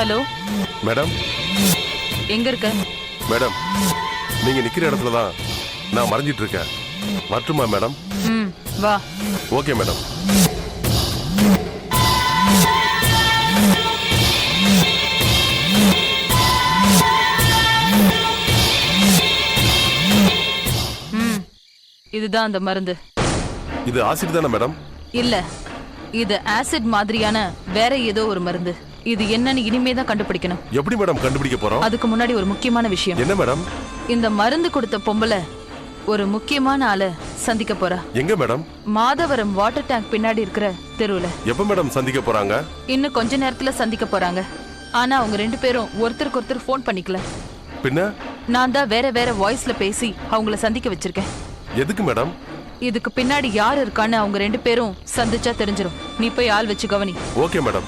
Hello madam, எங்க இருக்க? Madam நீங்க நிக்கிற இடத்துல தான் நான் மறைஞ்சிட்டு இருக்கேன். வரட்டுமா மேடம்? வா. Okay madam. இதுதான் அந்த மருந்து. இது ஆசிட் தானே மேடம்? இல்ல, இது ஆசிட் மாதிரியான வேற ஏதோ ஒரு மருந்து. இது என்னன்னு இனிமே தான் கண்டுபிடிக்கணும். எப்படி மேடம் கண்டுபிடிக்க போறோம்? அதுக்கு முன்னாடி ஒரு முக்கியமான விஷயம். என்ன மேடம்? இந்த மருந்து கொடுத்த பொம்பளை ஒரு முக்கியமான ஆளை சந்திக்க போறா. எங்க மேடம்? மாதவரம் வாட்டர் டேங்க் பின்னாடி இருக்கிற தெருவுல. எப்ப மேடம் சந்திக்க போறாங்க? இன்னும் கொஞ்ச நேரத்துல சந்திக்க போறாங்க. ஆனா அவங்க ரெண்டு பேரும் ஒருத்தருக்கு ஒருத்தர் போன் பண்ணிக்கல. பின்ன நான் தான் வேற வேற வாய்ஸ்ல பேசி அவங்கள சந்திக்க வச்சிருக்கேன். எதுக்கு மேடம்? இதுக்கு பின்னாடி யார் இருக்கான்னு அவங்க ரெண்டு பேரும் சந்திச்சா தெரிஞ்சிடும். நீ போய் ஆள் வச்சு கவனி. Okay madam.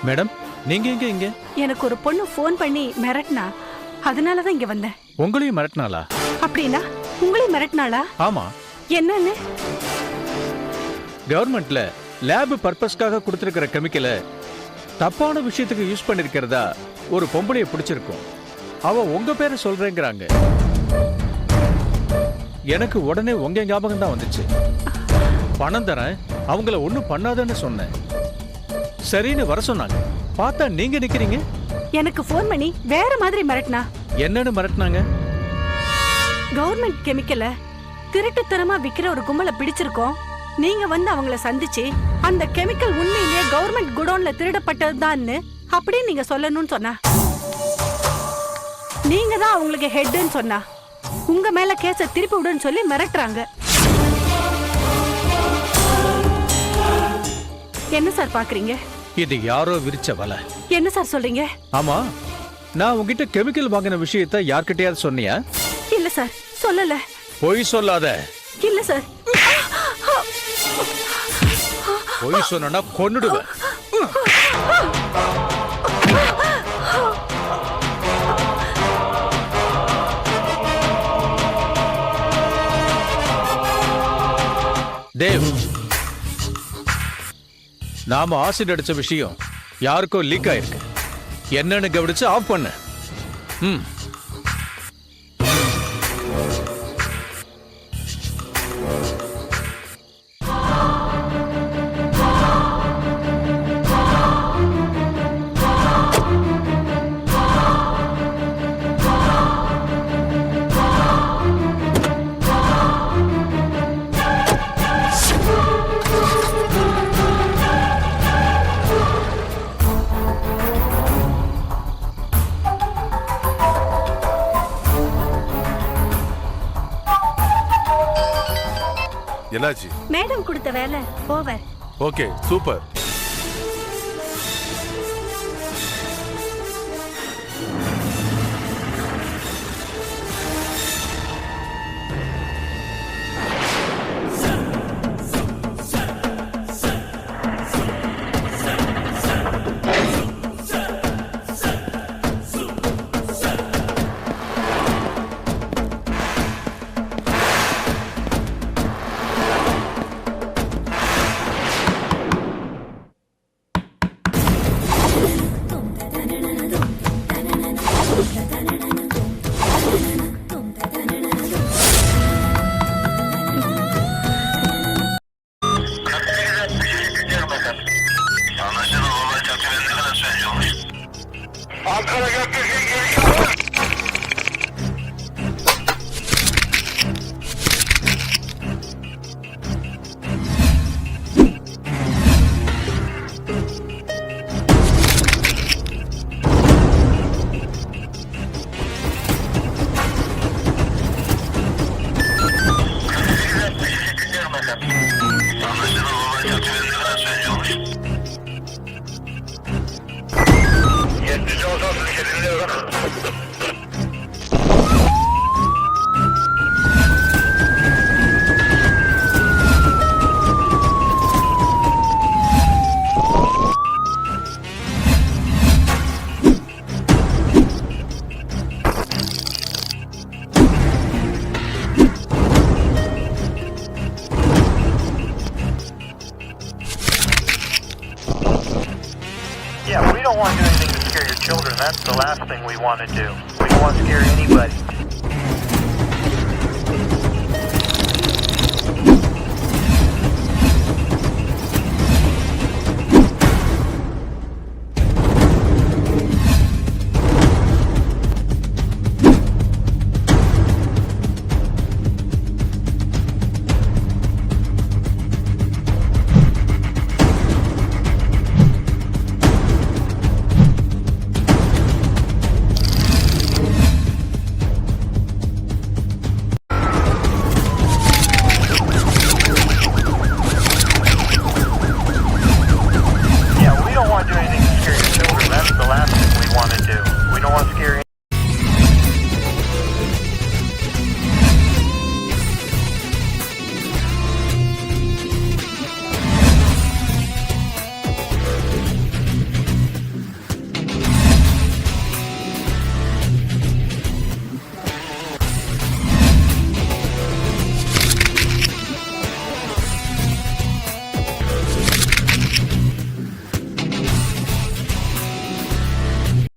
மேடம், நீங்க எங்க? இங்க எனக்கு ஒரு பொண்ணு போன் பண்ணி மிரட்டினா, அதனாலதான் இங்க வந்தேன். உங்களையும் மிரட்டினாளா? அப்படின்னா உங்களையும் மிரட்டினாளா? ஆமா. என்னன்னு? கவர்மெண்ட்ல லேப் பர்பஸ்க்காக கொடுத்திருக்கிற கெமிக்கலை தப்பான விஷயத்துக்கு யூஸ் பண்ணிருக்கிறதா ஒரு பொம்பளைய பிடிச்சிருக்கும். அவ உங்க பேரை சொல்றேங்கிறாங்க. எனக்கு உடனே உங்க ஞாபகம் தான் வந்துச்சு. பணம் தரேன், அவங்கள ஒண்ணும் பண்ணாதன்னு சொன்னேன். சரின்னு வர சொன்னாங்க. பார்த்தா நீங்க நிக்கிறீங்க. எனக்கு ஃபோன் பண்ணி வேற மாதிரி மிரட்டினா. என்னன்னு மிரட்டினாங்க? கவர்மெண்ட் கெமிக்கல திருட்டுத்தனமா விக்கிற ஒரு கும்பலை பிடிச்சிருக்கோம். நீங்க வந்து அவங்கள சந்திச்சு அந்த கெமிக்கல் உண்மையிலேயே கவர்மெண்ட் குடோன்ல திருடப்பட்டதுதான்னு அப்படியே நீங்க சொல்லணும்னு சொன்னா. நீங்க தான் அவங்களுக்கு ஹெட்னு சொன்னா. உங்க மேல கேஸ திருப்பி விடுன்னு சொல்லி மிரட்டுறாங்க. என்ன சார் பாக்குறீங்க? இது யாரோ விரிச்ச வலை. என்ன சார் சொல்றீங்க? ஆமா, நான் உங்ககிட்ட கெமிக்கல் வாங்கின விஷயத்த யார்கிட்டயாவது சொன்னியா? இல்ல சார், சொல்லல. பொய் சொல்லாத. இல்ல சார். பொய் சொன்னா கொன்னுடுவேன். தேவ், நாம ஆசிட் அடிச்ச விஷயம் யாருக்கோ லீக் ஆயிருக்கு. என்னன்னு கவனிச்சு ஆஃப் பண்ணு. என்னாச்சு? மேடம் கொடுத்த வேலை over. Okay, super. Yeah, we don't want to do anything to scare your children. That's the last thing we want to do. We don't want to scare anybody.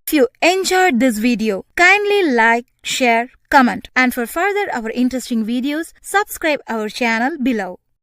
If you enjoyed this video, kindly like, share, comment, and for further our interesting videos, subscribe our channel below.